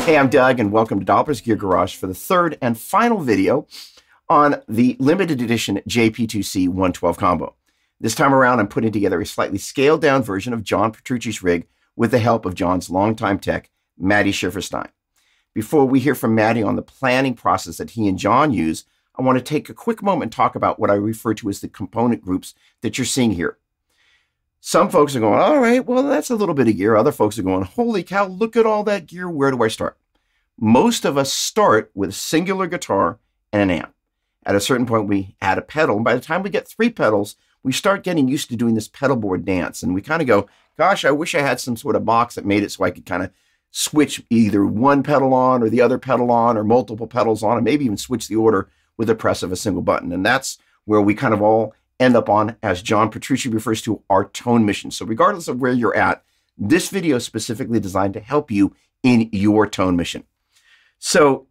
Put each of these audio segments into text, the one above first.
Hey, I'm Doug, and welcome to Doppler's Gear Garage for the third and final video on the limited edition JP2C 112 combo. This time around, I'm putting together a slightly scaled down version of John Petrucci's rig with the help of John's longtime tech, Maddi Schieferstein. Before we hear from Maddi on the planning process that he and John use, I want to take a quick moment and talk about what I refer to as the component groups that you're seeing here. Some folks are going, all right, well, that's a little bit of gear. Other folks are going, holy cow, look at all that gear. Where do I start? Most of us start with a singular guitar and an amp. At a certain point, we add a pedal. And by the time we get 3 pedals, we start getting used to doing this pedal board dance. And we kind of go, gosh, I wish I had some sort of box that made it so I could kind of switch either one pedal on or the other pedal on or multiple pedals on, and maybe even switch the order with the press of a single button. And that's where we kind of all end up on, as John Petrucci refers to, our tone mission. So regardless of where you're at, this video is specifically designed to help you in your tone mission. So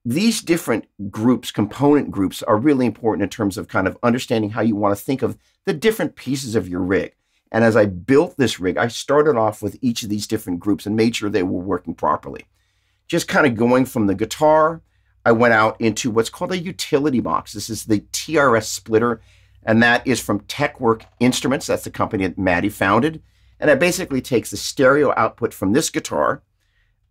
these different groups, component groups, are really important in terms of kind of understanding how you want to think of the different pieces of your rig. And as I built this rig, I started off with each of these different groups and made sure they were working properly. Just kind of going from the guitar, I went out into what's called a utility box. This is the TRS splitter, and that is from TechWork Instruments. That's the company that Maddi founded. And it basically takes the stereo output from this guitar,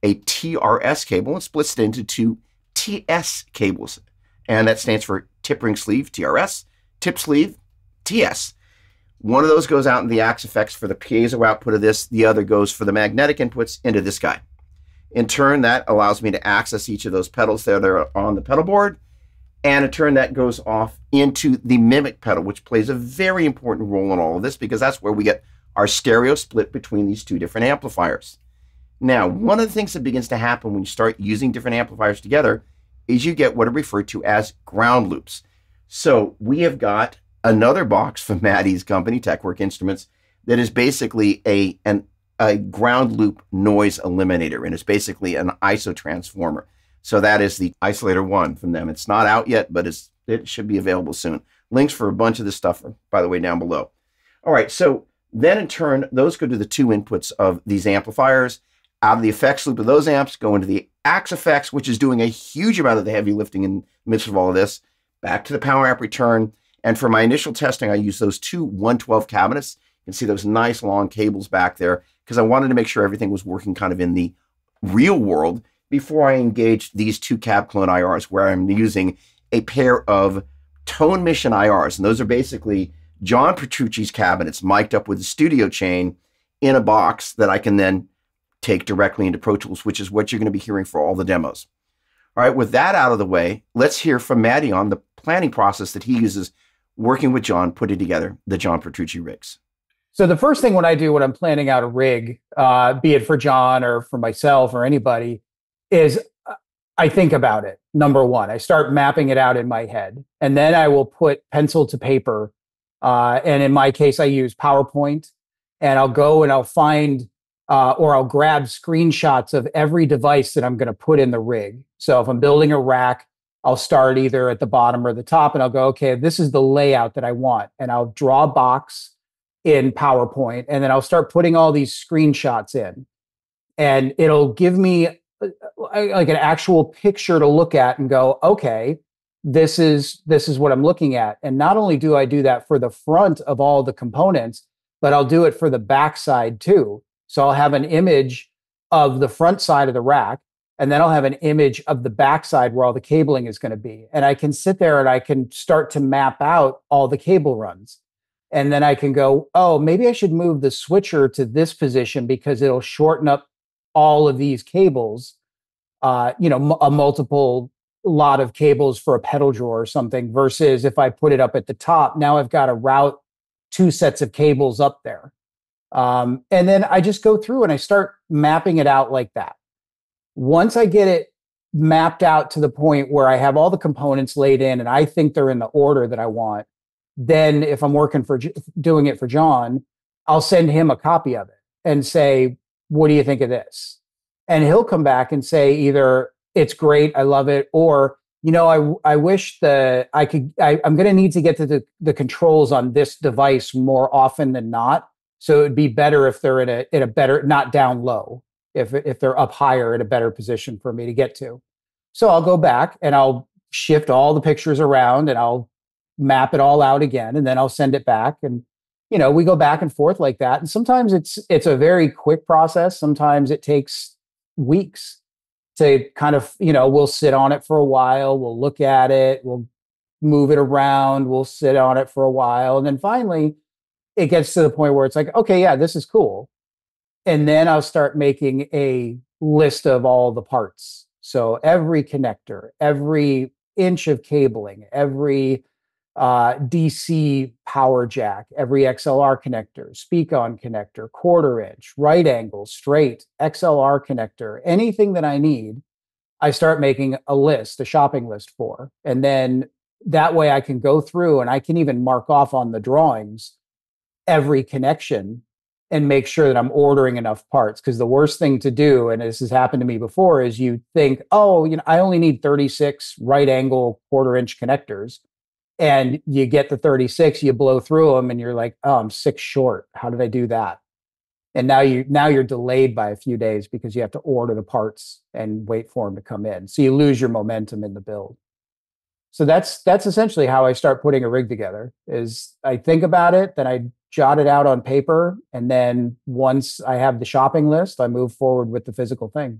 a TRS cable, and splits it into 2 TS cables. And that stands for tip ring sleeve, TRS, tip sleeve, TS. One of those goes out in the Axe effects for the piezo output of this. The other goes for the magnetic inputs into this guy. In turn, that allows me to access each of those pedals that are on the pedal board. And in turn, that goes off into the mimic pedal, which plays a very important role in all of this because that's where we get our stereo split between these 2 different amplifiers. Now, one of the things that begins to happen when you start using different amplifiers together is you get what are referred to as ground loops. So we have got another box from Maddi's company, TechWork Instruments, that is basically a ground loop noise eliminator, and it's basically an ISO transformer. So that is the Isolator 1 from them. It's not out yet, but it should be available soon. Links for a bunch of this stuff are, by the way, down below. All right, so then in turn, those go to the 2 inputs of these amplifiers. Out of the effects loop of those amps, go into the Axe effects, which is doing a huge amount of the heavy lifting in the midst of all of this. Back to the power amp return. And for my initial testing, I used those 2 112 cabinets. You can see those nice long cables back there because I wanted to make sure everything was working kind of in the real world before I engaged these 2 cab clone IRs, where I'm using a pair of Tone Mission IRs. And those are basically John Petrucci's cabinets mic'd up with a studio chain in a box that I can then take directly into Pro Tools, which is what you're going to be hearing for all the demos. All right, with that out of the way, let's hear from Maddi on the planning process that he uses working with John, putting together the John Petrucci rigs. So the first thing when I do when I'm planning out a rig, be it for John or for myself or anybody, is I think about it. Number one, I start mapping it out in my head, and then I will put pencil to paper. And in my case, I use PowerPoint, and I'll go and I'll find or I'll grab screenshots of every device that I'm going to put in the rig. So if I'm building a rack, I'll start either at the bottom or the top, and I'll go, okay, this is the layout that I want. And I'll draw a box in PowerPoint, and then I'll start putting all these screenshots in. And it'll give me like an actual picture to look at and go, okay, this is what I'm looking at. And not only do I do that for the front of all the components, but I'll do it for the back side too. So I'll have an image of the front side of the rack, and then I'll have an image of the back side where all the cabling is going to be. And I can sit there and I can start to map out all the cable runs. And then I can go, oh, maybe I should move the switcher to this position because it'll shorten up all of these cables, a multiple lot of cables for a pedal drawer or something, versus if I put it up at the top, now I've got to route 2 sets of cables up there. And then I just go through and I start mapping it out like that. Once I get it mapped out to the point where I have all the components laid in and I think they're in the order that I want, then if I'm doing it for John, I'll send him a copy of it and say, what do you think of this? And he'll come back and say either it's great, I love it, or, I wish I'm going to need to get to the controls on this device more often than not. So it'd be better if they're in a better, not down low. if they're up higher at a better position for me to get to. So I'll go back and I'll shift all the pictures around and I'll map it all out again, and then I'll send it back. And we go back and forth like that. And sometimes it's a very quick process. Sometimes it takes weeks to kind of, we'll sit on it for a while, we'll look at it, we'll move it around, we'll sit on it for a while, and then finally it gets to the point where it's like, okay, yeah, this is cool. And then I'll start making a list of all the parts. So every connector, every inch of cabling, every DC power jack, every XLR connector, speak-on connector, 1/4 inch, right angle, straight, XLR connector, anything that I need, I start making a list, a shopping list for. And then that way I can go through and I can even mark off on the drawings every connection and make sure that I'm ordering enough parts. Because the worst thing to do, and this has happened to me before, is you think, oh, I only need 36 right angle 1/4 inch connectors. And you get the 36, you blow through them and you're like, oh, I'm 6 short. How did I do that? And now you're delayed by a few days because you have to order the parts and wait for them to come in. So you lose your momentum in the build. So that's essentially how I start putting a rig together. Is I think about it, then I jot it out on paper, and then once I have the shopping list, I move forward with the physical thing.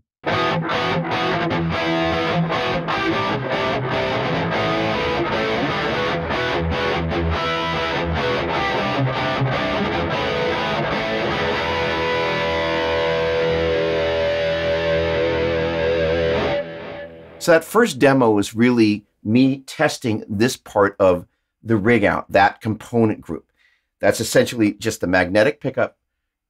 So that first demo was really me testing this part of the rig out, that component group. That's essentially just the magnetic pickup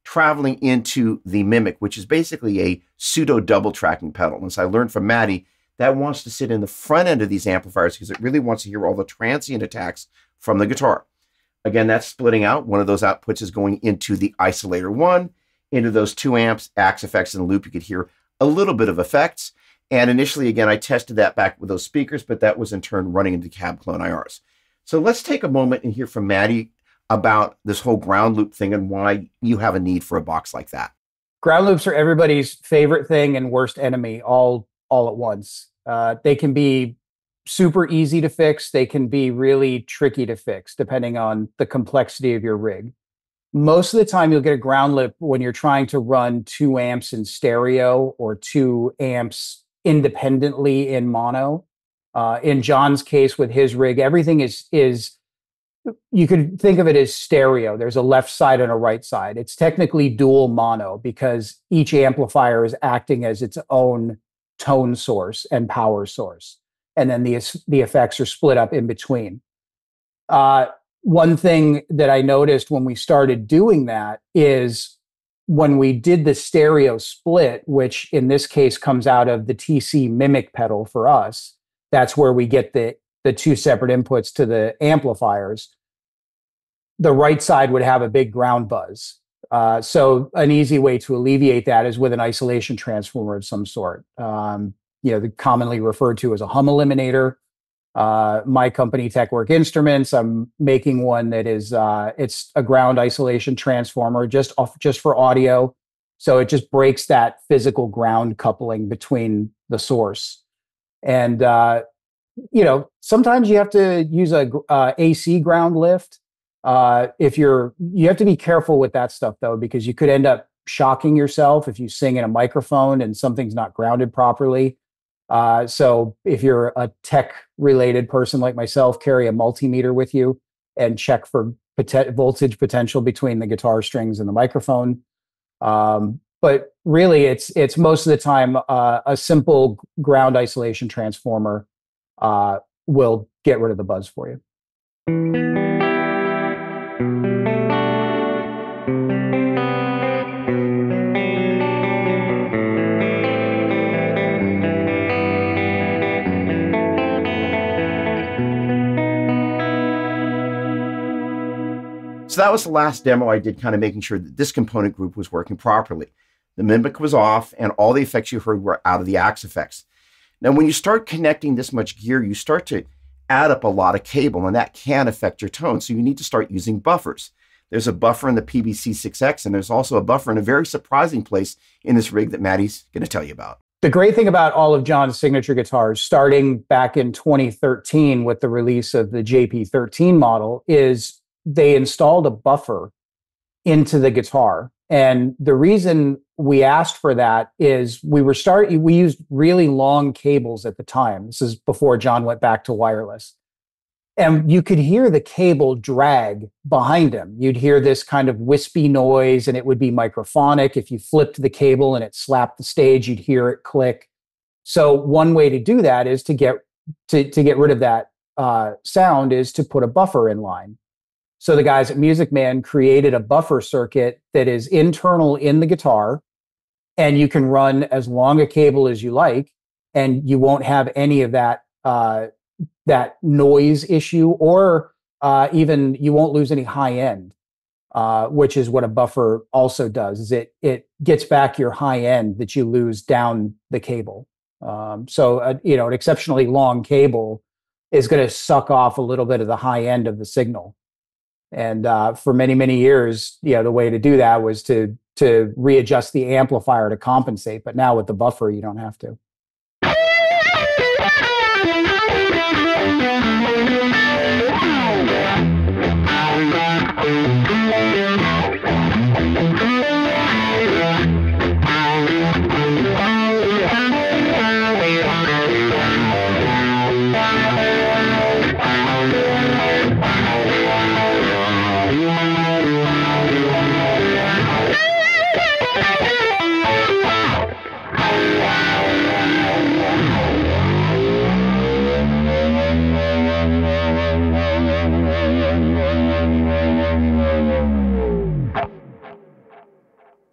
traveling into the Mimic, which is basically a pseudo double tracking pedal. And so I learned from Maddi that wants to sit in the front end of these amplifiers because it really wants to hear all the transient attacks from the guitar. Again, that's splitting out. One of those outputs is going into the isolator 1, into those 2 amps, Axe effects in the loop. You could hear a little bit of effects. And initially, again, I tested that back with those speakers, but that was in turn running into cab clone IRs. So let's take a moment and hear from Maddi about this whole ground loop thing and why you have a need for a box like that. Ground loops are everybody's favorite thing and worst enemy all at once. They can be super easy to fix. They can be really tricky to fix, depending on the complexity of your rig. Most of the time, you'll get a ground loop when you're trying to run 2 amps in stereo or 2 amps independently in mono. In John's case with his rig, everything is you could think of it as stereo. There's a left side and a right side. It's technically dual mono because each amplifier is acting as its own tone source and power source. And then the effects are split up in between. One thing that I noticed when we started doing that is when we did the stereo split, which in this case comes out of the TC Mimic pedal for us, that's where we get the 2 separate inputs to the amplifiers. The right side would have a big ground buzz. So an easy way to alleviate that is with an isolation transformer of some sort. Commonly referred to as a hum eliminator. My company, TechWork Instruments, I'm making one that is it's a ground isolation transformer just for audio. So it just breaks that physical ground coupling between the source. And sometimes you have to use a AC ground lift. You have to be careful with that stuff though, because you could end up shocking yourself if you sing in a microphone and something's not grounded properly. So if you're a tech-related person like myself, carry a multimeter with you and check for voltage potential between the guitar strings and the microphone. But really, it's most of the time a simple ground isolation transformer will get rid of the buzz for you. So that was the last demo I did, kind of making sure that this component group was working properly. The Mimic was off and all the effects you heard were out of the Axe effects. Now, when you start connecting this much gear, you start to add up a lot of cable and that can affect your tone. So you need to start using buffers. There's a buffer in the PBC6X, and there's also a buffer in a very surprising place in this rig that Maddi's going to tell you about. The great thing about all of John's signature guitars, starting back in 2013 with the release of the JP13 model, is they installed a buffer into the guitar. And the reason we asked for that is we used really long cables at the time. This is before John went back to wireless. And you could hear the cable drag behind him. You'd hear this kind of wispy noise, and it would be microphonic. If you flipped the cable and it slapped the stage, you'd hear it click. So one way to do that is to get rid of that sound is to put a buffer in line. So the guys at Music Man created a buffer circuit that is internal in the guitar, and you can run as long a cable as you like, and you won't have any of that noise issue, or even you won't lose any high end, which is what a buffer also does. Is it gets back your high end that you lose down the cable. So an exceptionally long cable is going to suck off a little bit of the high end of the signal. And for many, many years, the way to do that was to readjust the amplifier to compensate. But now with the buffer, you don't have to.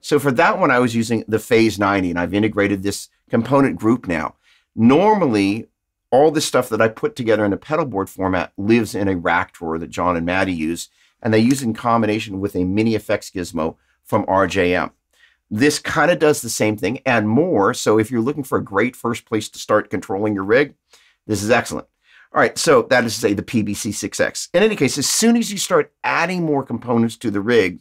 So for that one, I was using the Phase 90, and I've integrated this component group now. Normally, all the stuff that I put together in a pedal board format lives in a rack drawer that John and Maddi use, and they use it in combination with a mini effects gizmo from RJM. This kind of does the same thing and more. So if you're looking for a great first place to start controlling your rig, this is excellent. All right, so that is to say the PBC6X. In any case, as soon as you start adding more components to the rig,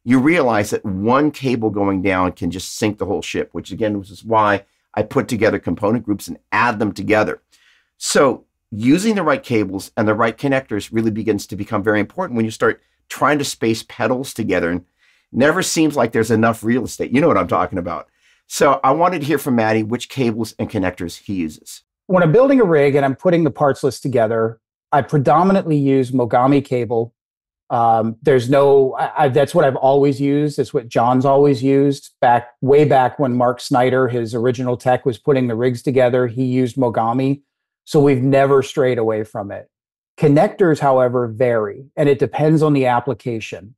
you realize that one cable going down can just sink the whole ship, which again, which is why I put together component groups and add them together. So using the right cables and the right connectors really begins to become very important when you start trying to space pedals together, and never seems like there's enough real estate. You know what I'm talking about. So I wanted to hear from Maddi which cables and connectors he uses. When I'm building a rig and I'm putting the parts list together, I predominantly use Mogami cable. That's what I've always used. It's what John's always used. Way back when Mark Snyder, his original tech, was putting the rigs together, he used Mogami. So we've never strayed away from it. Connectors, however, vary, and it depends on the application.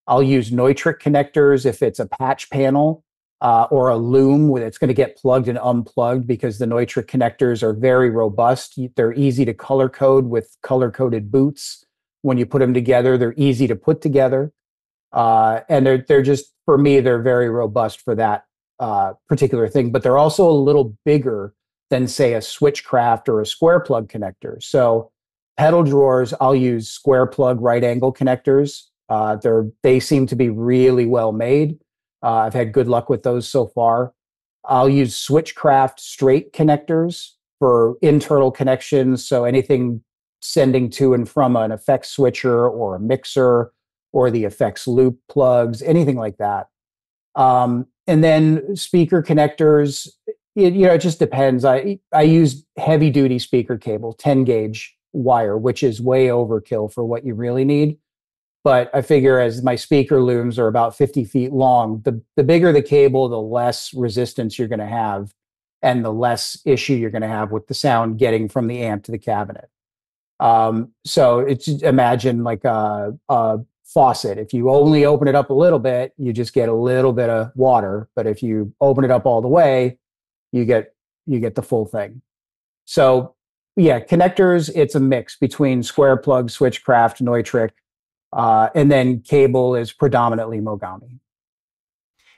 I'll use Neutrik connectors if it's a patch panel or a loom where it's going to get plugged and unplugged, because the Neutrik connectors are very robust. They're easy to color code with color-coded boots. When you put them together, they're easy to put together. And they're just, for me, they're very robust for that particular thing. But they're also a little bigger than, say, a Switchcraft or a square plug connector. So pedal drawers, I'll use square plug right angle connectors. They seem to be really well made. I've had good luck with those so far. I'll use Switchcraft straight connectors for internal connections. So anything sending to and from an effects switcher or a mixer or the effects loop plugs, anything like that. And then speaker connectors, it just depends. I use heavy duty speaker cable, 10 gauge wire, which is way overkill for what you really need. But I figure as my speaker looms are about 50 feet long, the bigger the cable, the less resistance you're going to have and the less issue you're going to have with the sound getting from the amp to the cabinet. So it's, imagine like a faucet. If you only open it up a little bit, you just get a little bit of water. But if you open it up all the way, you get the full thing. So yeah, connectors, it's a mix between square plug, Switchcraft, Neutrik, and then cable is predominantly Mogami.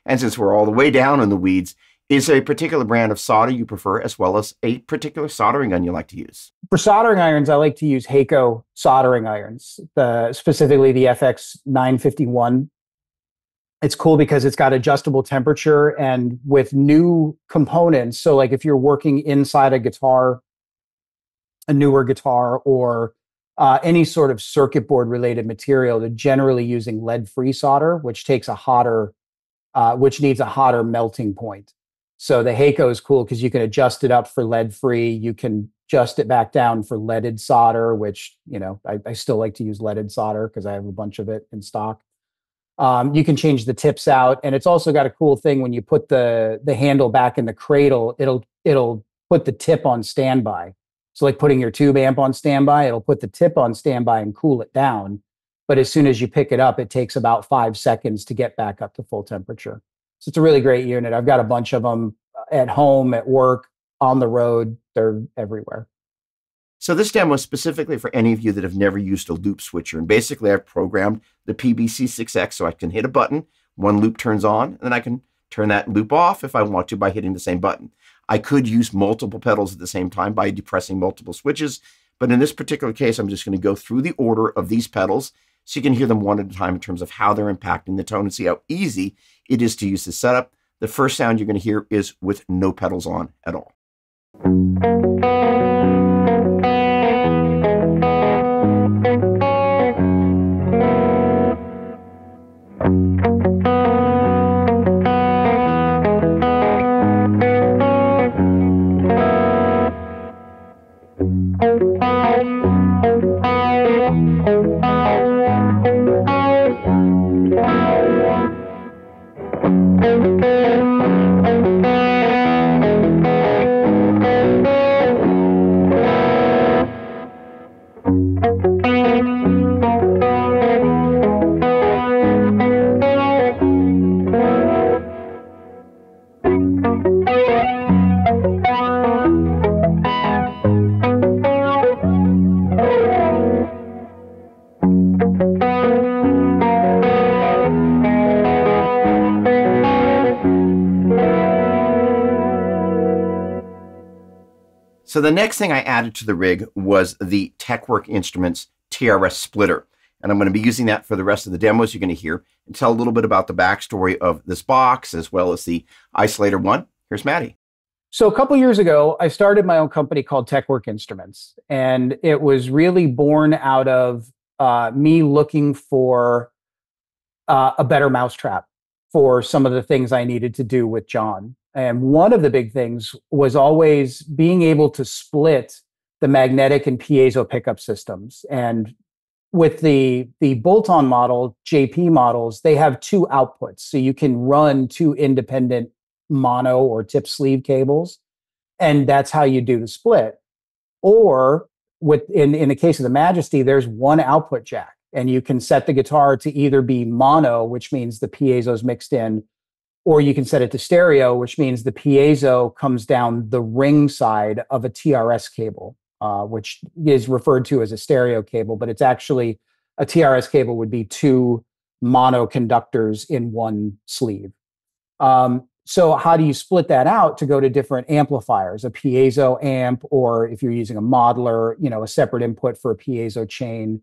And since we're all the way down in the weeds, is there a particular brand of solder you prefer, as well as a particular soldering gun you like to use? For soldering irons, I like to use Heiko soldering irons, specifically the FX 951. It's cool because it's got adjustable temperature and with new components. So like if you're working inside a guitar, a newer guitar, or any sort of circuit board related material, they're generally using lead-free solder, which takes a hotter, which needs a hotter melting point. So the Heiko is cool because you can adjust it up for lead-free. You can adjust it back down for leaded solder, which, you know, I still like to use leaded solder because I have a bunch of it in stock. You can change the tips out, and it's also got a cool thing when you put the handle back in the cradle, it'll put the tip on standby. So like putting your tube amp on standby, it'll put the tip on standby and cool it down. But as soon as you pick it up, it takes about 5 seconds to get back up to full temperature. So it's a really great unit. I've got a bunch of them at home, at work, on the road. They're everywhere. So this demo is specifically for any of you that have never used a loop switcher. And basically, I've programmed the PBC6X so I can hit a button, one loop turns on, and then I can turn that loop off if I want to by hitting the same button. I could use multiple pedals at the same time by depressing multiple switches, but in this particular case, I'm just going to go through the order of these pedals so you can hear them one at a time in terms of how they're impacting the tone and see how easy it is to use this setup. The first sound you're going to hear is with no pedals on at all. So the next thing I added to the rig was the TechWork Instruments TRS splitter. And I'm going to be using that for the rest of the demos you're going to hear and tell a little bit about the backstory of this box as well as the isolator one. Here's Maddi. So a couple years ago, I started my own company called TechWork Instruments. And it was really born out of me looking for a better mousetrap for some of the things I needed to do with John. And one of the big things was always being able to split the magnetic and piezo pickup systems. And with the bolt-on model, JP models, they have two outputs. So you can run two independent mono or tip sleeve cables, and that's how you do the split. Or in the case of the Majesty, there's one output jack, and you can set the guitar to either be mono, which means the piezo's mixed in, or you can set it to stereo, which means the piezo comes down the ring side of a TRS cable, which is referred to as a stereo cable, but it's actually a TRS cable would be two mono conductors in one sleeve. So how do you split that out to go to different amplifiers, a piezo amp, or if you're using a modeler, you know, a separate input for a piezo chain,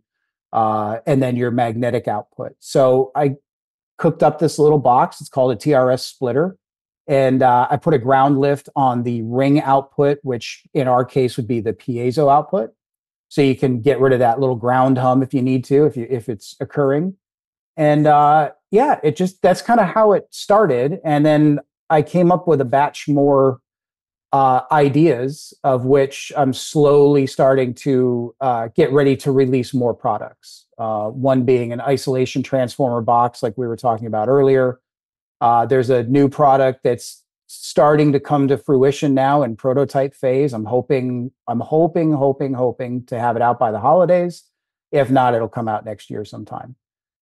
and then your magnetic output. So I cooked up this little box. It's called a TRS splitter. And I put a ground lift on the ring output, which in our case would be the piezo output. So you can get rid of that little ground hum if you need to, if it's occurring. And yeah, that's kind of how it started. And then I came up with a batch more ideas, of which I'm slowly starting to get ready to release more products. One being an isolation transformer box, like we were talking about earlier. There's a new product that's starting to come to fruition now in prototype phase. I'm hoping to have it out by the holidays. If not, it'll come out next year sometime.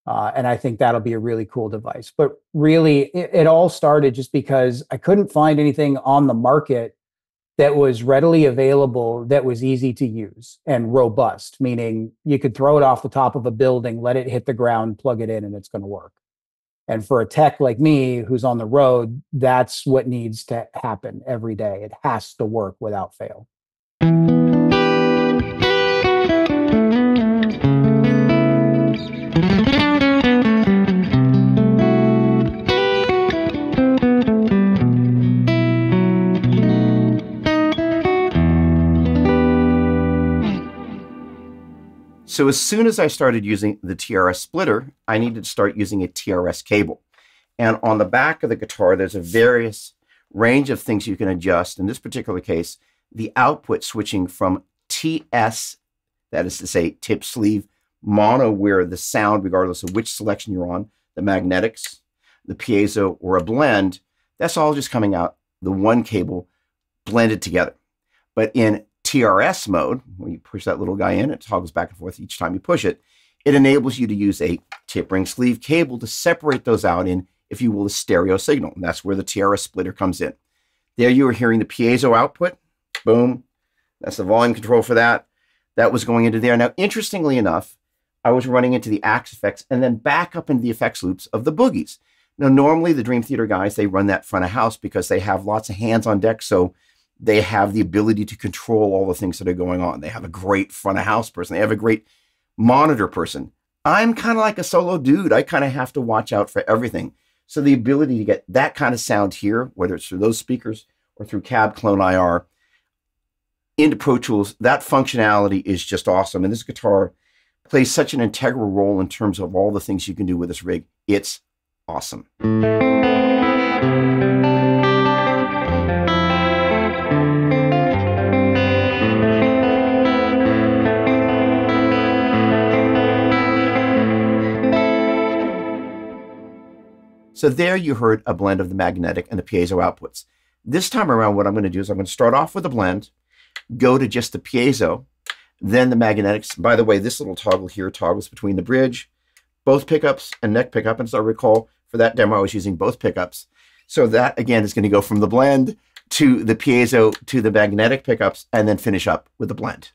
And I think that'll be a really cool device. But really, it all started just because I couldn't find anything on the market that was readily available, that was easy to use and robust, meaning you could throw it off the top of a building, let it hit the ground, plug it in, and it's going to work. And for a tech like me who's on the road, that's what needs to happen every day. It has to work without fail. So as soon as I started using the TRS splitter, I needed to start using a TRS cable. And on the back of the guitar, there's a various range of things you can adjust. In this particular case, the output switching from TS, that is to say tip sleeve, mono, where the sound, regardless of which selection you're on, the magnetics, the piezo, or a blend, that's all just coming out the one cable blended together. But in TRS mode, when you push that little guy in, it toggles back and forth each time you push it. It enables you to use a tip ring sleeve cable to separate those out in, if you will, a stereo signal. And that's where the TRS splitter comes in. There you are hearing the piezo output. Boom. That's the volume control for that. That was going into there. Now, interestingly enough, I was running into the axe effects and then back up into the effects loops of the boogies. Now, normally the Dream Theater guys, they run that front of house because they have lots of hands on deck. So they have the ability to control all the things that are going on. They have a great front of house person. They have a great monitor person. I'm kind of like a solo dude. I kind of have to watch out for everything. So the ability to get that kind of sound here, whether it's through those speakers or through Cab Clone IR into Pro Tools, that functionality is just awesome. And this guitar plays such an integral role in terms of all the things you can do with this rig. It's awesome. So there you heard a blend of the magnetic and the piezo outputs. This time around, what I'm going to do is I'm going to start off with a blend, go to just the piezo, then the magnetics. By the way, this little toggle here toggles between the bridge, both pickups, and neck pickup. And as I recall, for that demo, I was using both pickups. So that, again, is going to go from the blend to the piezo to the magnetic pickups, and then finish up with the blend.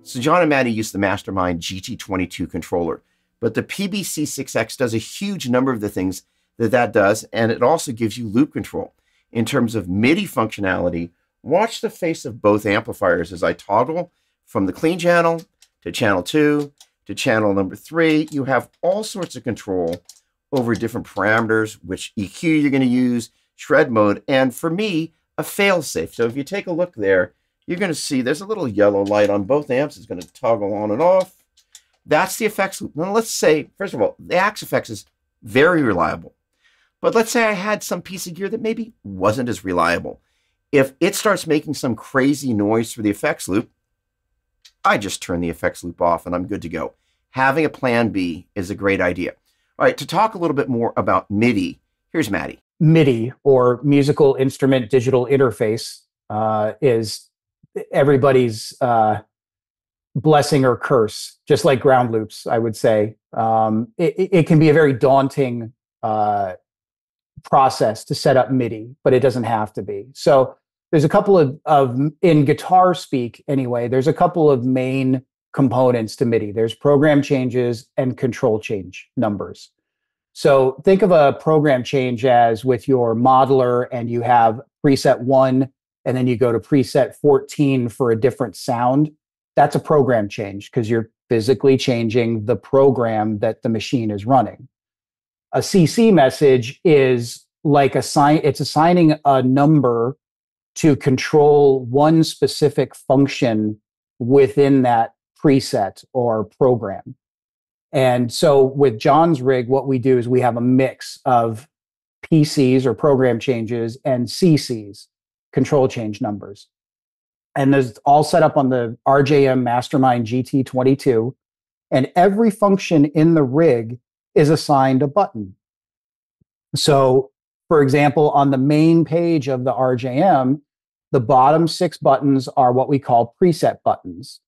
So John and Maddi used the Mastermind GT22 controller, but the PBC6X does a huge number of the things that does, and it also gives you loop control. In terms of MIDI functionality, watch the face of both amplifiers as I toggle from the clean channel to channel 2 to channel number 3. You have all sorts of control over different parameters, which EQ you're going to use, shred mode, and for me, a fail-safe. So if you take a look there, you're going to see there's a little yellow light on both amps. It's going to toggle on and off. That's the effects loop. Now let's say, first of all, the Axe Effects is very reliable. But let's say I had some piece of gear that maybe wasn't as reliable. If it starts making some crazy noise through the effects loop, I just turn the effects loop off and I'm good to go. Having a plan B is a great idea. All right, to talk a little bit more about MIDI, here's Maddi. MIDI, or Musical Instrument Digital Interface, is everybody's blessing or curse, just like ground loops, I would say. It can be a very daunting process to set up MIDI, but it doesn't have to be. So there's a couple of in guitar speak anyway, there's a couple of main components to MIDI. There's program changes and control change numbers. So think of a program change as with your modeler, and you have preset 1, and then you go to preset 14 for a different sound. That's a program change because you're physically changing the program that the machine is running. A CC message is like it's assigning a number to control one specific function within that preset or program. And so with John's rig, what we do is we have a mix of PCs or program changes and CCs, control change numbers. And there's all set up on the RJM Mastermind GT22. And every function in the rig is assigned a button. So, for example, on the main page of the RJM, the bottom 6 buttons are what we call preset buttons.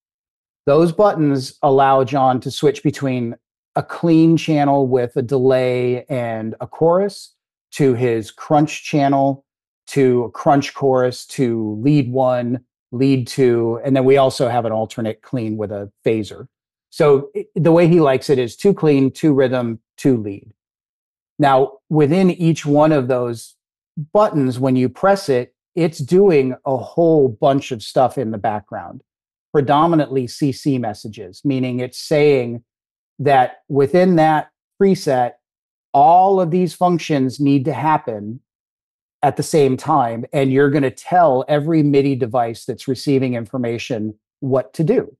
Those buttons allow John to switch between a clean channel with a delay and a chorus, to his crunch channel, to a crunch chorus, to lead one, lead two, and then we also have an alternate clean with a phaser. So the way he likes it is 2 clean, 2 rhythm, 2 lead. Now, within each one of those buttons, when you press it, it's doing a whole bunch of stuff in the background, predominantly CC messages, meaning it's saying that within that preset, all of these functions need to happen at the same time, and you're going to tell every MIDI device that's receiving information what to do.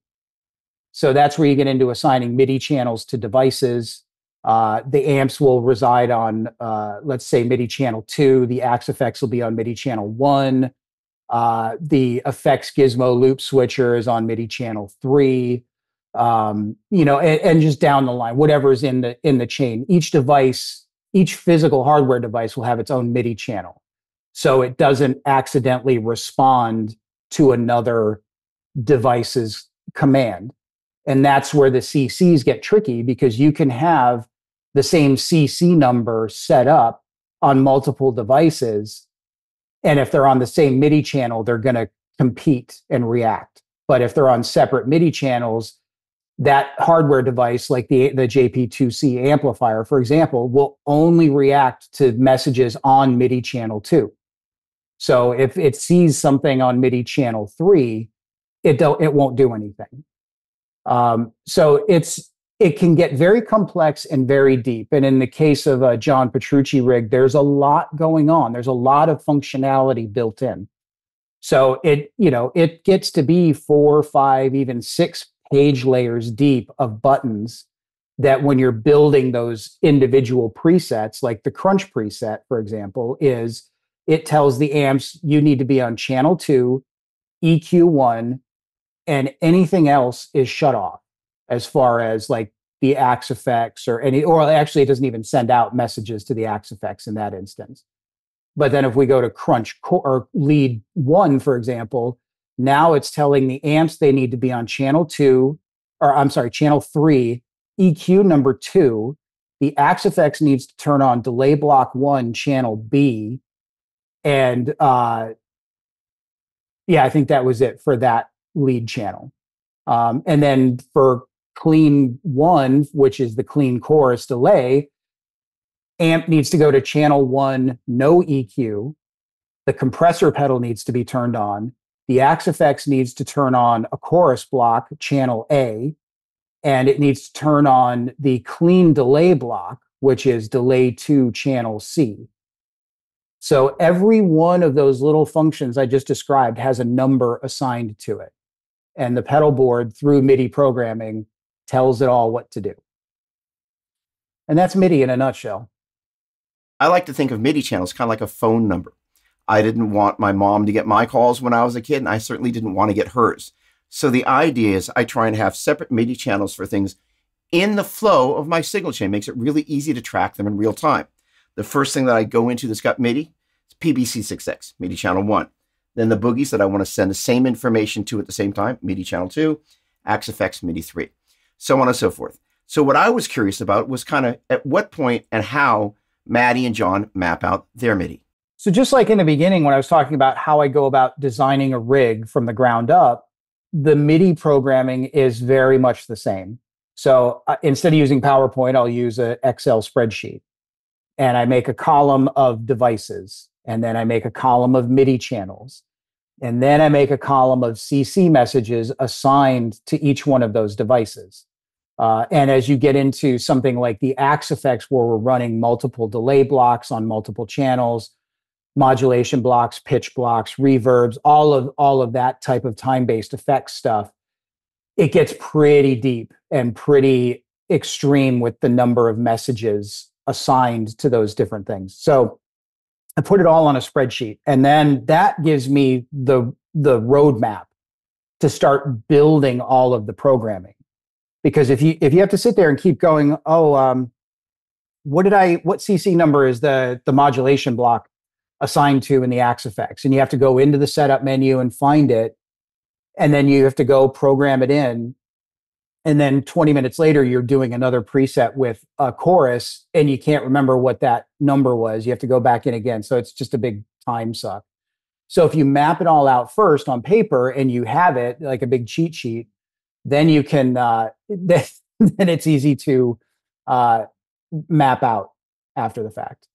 So that's where you get into assigning MIDI channels to devices. The amps will reside on, let's say, MIDI channel 2. The Axe effects will be on MIDI channel 1. The effects gizmo loop switcher is on MIDI channel 3. And just down the line, whatever's in the chain. Each device, each physical hardware device will have its own MIDI channel, so it doesn't accidentally respond to another device's command. And that's where the CCs get tricky, because you can have the same CC number set up on multiple devices, and if they're on the same MIDI channel, they're going to compete and react. But if they're on separate MIDI channels, that hardware device, like the JP2C amplifier, for example, will only react to messages on MIDI channel 2. So if it sees something on MIDI channel 3, it won't do anything. So it can get very complex and very deep. And in the case of a John Petrucci rig, there's a lot going on. There's a lot of functionality built in. So it gets to be 4, 5, even 6 page layers deep of buttons that when you're building those individual presets, like the crunch preset, for example, it tells the amps you need to be on channel 2, EQ 1, and anything else is shut off, as far as like the Axe effects or actually it doesn't even send out messages to the Axe effects in that instance. But then if we go to crunch or lead 1, for example, now it's telling the amps they need to be on channel 3, EQ number 2. The Axe effects needs to turn on delay block 1, channel B. And I think that was it for that lead channel. And then for clean 1, which is the clean chorus delay, amp needs to go to channel 1, no EQ. The compressor pedal needs to be turned on. The Axe effects needs to turn on a chorus block, channel A, and it needs to turn on the clean delay block, which is delay 2, channel C. So every one of those little functions I just described has a number assigned to it. And the pedal board, through MIDI programming, tells it all what to do. And that's MIDI in a nutshell. I like to think of MIDI channels kind of like a phone number. I didn't want my mom to get my calls when I was a kid, and I certainly didn't want to get hers. So the idea is I try and have separate MIDI channels for things in the flow of my signal chain. Makes it really easy to track them in real time. The first thing that I go into that's got MIDI is PBC66, MIDI channel 1. Then the boogies that I want to send the same information to at the same time, MIDI channel 2, Axe effects, MIDI 3, so on and so forth. So what I was curious about was kind of at what point and how Maddi and John map out their MIDI. So just like in the beginning, when I was talking about how I go about designing a rig from the ground up, the MIDI programming is very much the same. So instead of using PowerPoint, I'll use an Excel spreadsheet. And I make a column of devices. And then I make a column of MIDI channels. And then I make a column of CC messages assigned to each one of those devices. And as you get into something like the Axe effects, where we're running multiple delay blocks on multiple channels, modulation blocks, pitch blocks, reverbs, all of that type of time-based effects stuff, it gets pretty deep and pretty extreme with the number of messages assigned to those different things. So I put it all on a spreadsheet, and then that gives me the roadmap to start building all of the programming. Because if you have to sit there and keep going, what CC number is the modulation block assigned to in the Axe effects? And you have to go into the setup menu and find it, and then you have to go program it in. And then 20 minutes later, you're doing another preset with a chorus and you can't remember what that number was. You have to go back in again. So it's just a big time suck. So if you map it all out first on paper and you have it like a big cheat sheet, then you can, then it's easy to map out after the fact.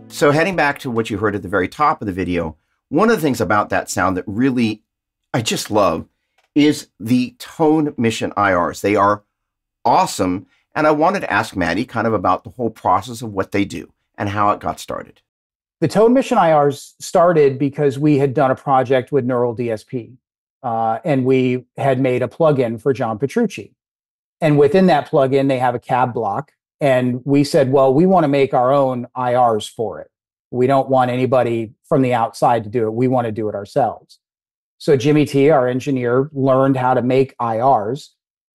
So heading back to what you heard at the very top of the video, one of the things about that sound that really I just love is the Tone Mission IRs. They are awesome. And I wanted to ask Maddi kind of about the whole process of what they do and how it got started. The Tone Mission IRs started because we had done a project with Neural DSP, and we had made a plugin for John Petrucci. And within that plugin, they have a cab block. And we said, well, we want to make our own IRs for it. We don't want anybody from the outside to do it. We want to do it ourselves. So Jimmy T, our engineer, learned how to make IRs.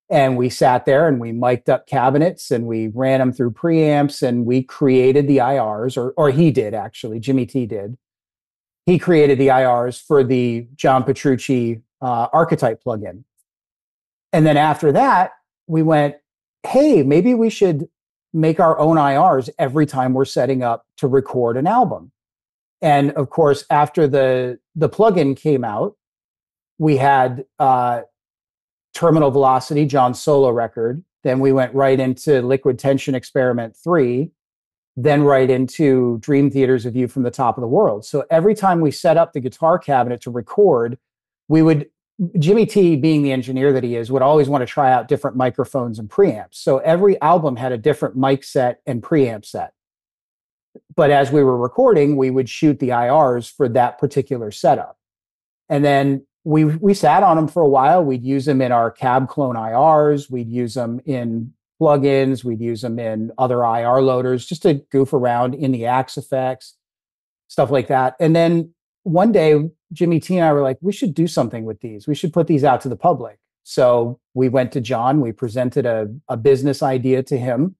And we sat there and we mic'd up cabinets and we ran them through preamps and we created the IRs, or he did actually, Jimmy T did. He created the IRs for the John Petrucci archetype plugin. And then after that, we went, hey, maybe we should make our own IRs every time we're setting up to record an album. And of course, after the plugin came out, we had Terminal Velocity, John's solo record. Then we went right into Liquid Tension Experiment 3, then right into Dream Theater's A View from the Top of the World. So every time we set up the guitar cabinet to record, Jimmy T, being the engineer that he is, would always want to try out different microphones and preamps. So every album had a different mic set and preamp set. But as we were recording, we would shoot the IRs for that particular setup. And then we sat on them for a while. We'd use them in our cab clone IRs. We'd use them in plugins. We'd use them in other IR loaders just to goof around in the Axe effects, stuff like that. And then one day, Jimmy T and I were like, we should do something with these. We should put these out to the public. So we went to John, we presented a business idea to him,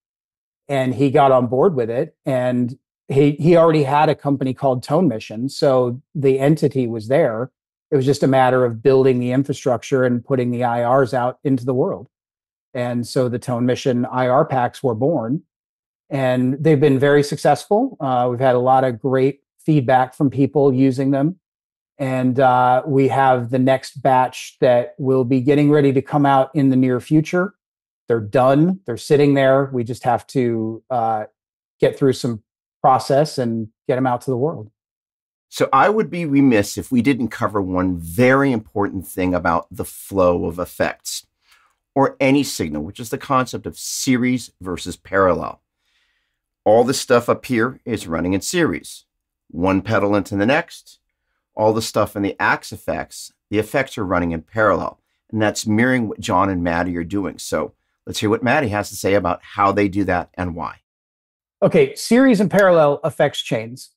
and he got on board with it. And he already had a company called Tone Mission. So the entity was there. It was just a matter of building the infrastructure and putting the IRs out into the world. And so the Tone Mission IR packs were born, and they've been very successful. We've had a lot of great feedback from people using them. And we have the next batch that will be getting ready to come out in the near future. They're done. They're sitting there. We just have to get through some process and get them out to the world. So I would be remiss if we didn't cover one very important thing about the flow of effects or any signal, which is the concept of series versus parallel. All the stuff up here is running in series, one pedal into the next. All the stuff in the Axe effects, the effects are running in parallel. And that's mirroring what John and Maddi are doing. So let's hear what Maddi has to say about how they do that and why. Okay, series and parallel effects chains.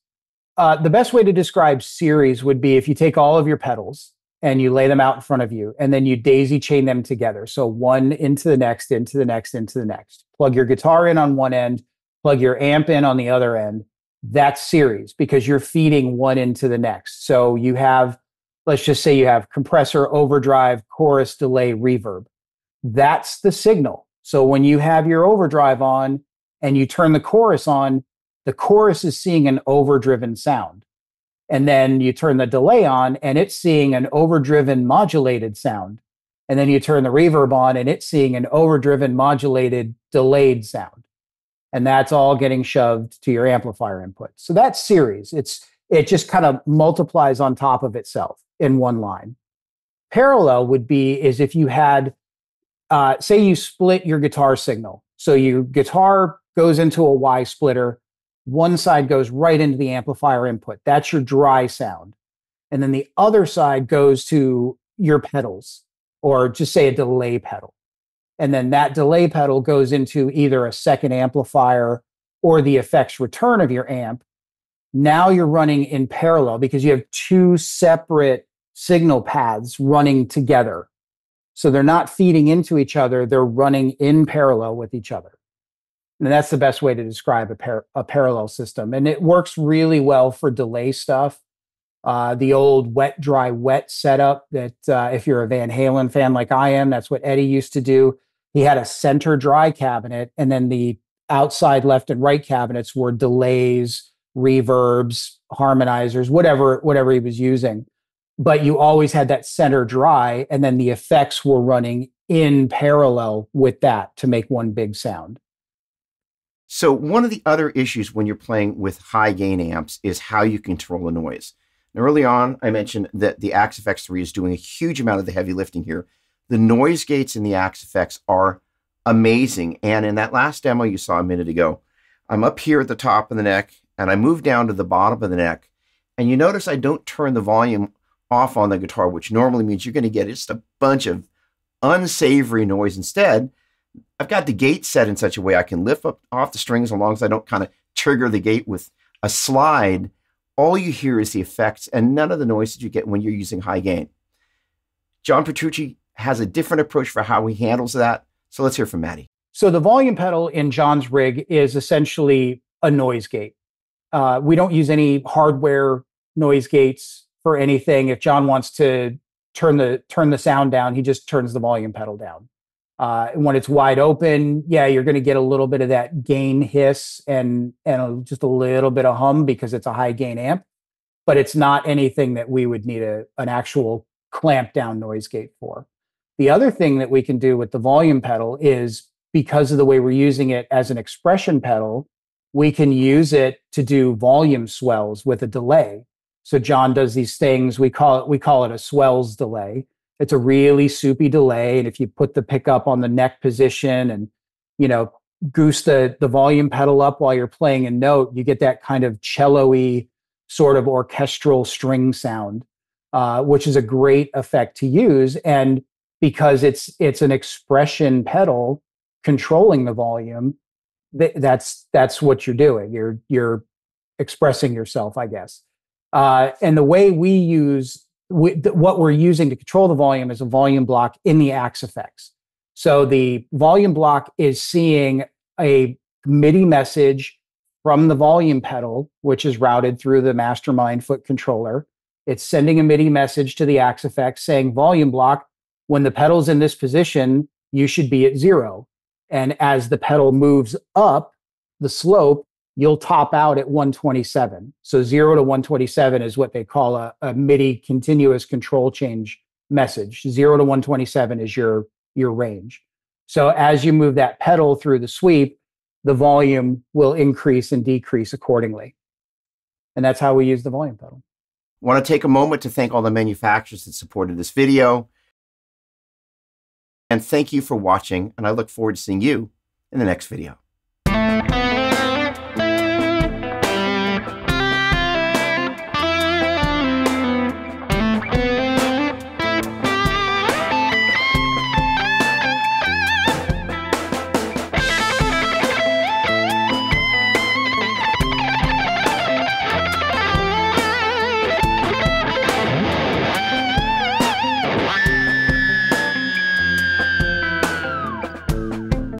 The best way to describe series would be if you take all of your pedals and you lay them out in front of you, and then you daisy chain them together. So one into the next, into the next, into the next. Plug your guitar in on one end, plug your amp in on the other end. That's series because you're feeding one into the next. So you have, let's just say you have compressor, overdrive, chorus, delay, reverb. That's the signal. So when you have your overdrive on and you turn the chorus on, the chorus is seeing an overdriven sound. And then you turn the delay on and it's seeing an overdriven modulated sound. And then you turn the reverb on and it's seeing an overdriven modulated delayed sound. And that's all getting shoved to your amplifier input. So that's series. It just kind of multiplies on top of itself in one line. Parallel would be is if you had, say you split your guitar signal. So your guitar goes into a Y splitter. One side goes right into the amplifier input. That's your dry sound. And then the other side goes to your pedals, or just say a delay pedal. And then that delay pedal goes into either a second amplifier or the effects return of your amp. Now you're running in parallel because you have two separate signal paths running together. So they're not feeding into each other, they're running in parallel with each other. And that's the best way to describe a parallel system. And it works really well for delay stuff. The old wet, dry, wet setup that if you're a Van Halen fan like I am, that's what Eddie used to do. He had a center dry cabinet, and then the outside left and right cabinets were delays, reverbs, harmonizers, whatever he was using. But you always had that center dry, and then the effects were running in parallel with that to make one big sound. So one of the other issues when you're playing with high gain amps is how you control the noise. Now, early on, I mentioned that the Axe FX3 is doing a huge amount of the heavy lifting here. The noise gates in the Axe FX are amazing. And in that last demo you saw a minute ago, I'm up here at the top of the neck and I move down to the bottom of the neck. And you notice I don't turn the volume off on the guitar, which normally means you're going to get just a bunch of unsavory noise. Instead, I've got the gate set in such a way I can lift up off the strings as long as I don't kind of trigger the gate with a slide. All you hear is the effects and none of the noise that you get when you're using high gain. John Petrucci has a different approach for how he handles that. So let's hear from Maddi. So the volume pedal in John's rig is essentially a noise gate. We don't use any hardware noise gates for anything. If John wants to turn the sound down, he just turns the volume pedal down. When it's wide open, yeah, you're going to get a little bit of that gain hiss and just a little bit of hum because it's a high gain amp, but it's not anything that we would need an actual clamp down noise gate for. The other thing that we can do with the volume pedal is, because of the way we're using it as an expression pedal, we can use it to do volume swells with a delay. So John does these things, we call it a swells delay. It's a really soupy delay. And if you put the pickup on the neck position and, goose the volume pedal up while you're playing a note, you get that kind of cello-y sort of orchestral string sound, which is a great effect to use. And because it's an expression pedal controlling the volume, that's what you're doing. You're expressing yourself, I guess. And the way what we're using to control the volume is a volume block in the Axe FX. So the volume block is seeing a MIDI message from the volume pedal, which is routed through the Mastermind foot controller. It's sending a MIDI message to the Axe FX saying, volume block, when the pedal's in this position, you should be at 0. And as the pedal moves up the slope, you'll top out at 127. So 0 to 127 is what they call a MIDI continuous control change message. 0 to 127 is your range. So as you move that pedal through the sweep, the volume will increase and decrease accordingly. And that's how we use the volume pedal. I want to take a moment to thank all the manufacturers that supported this video. And thank you for watching, and I look forward to seeing you in the next video.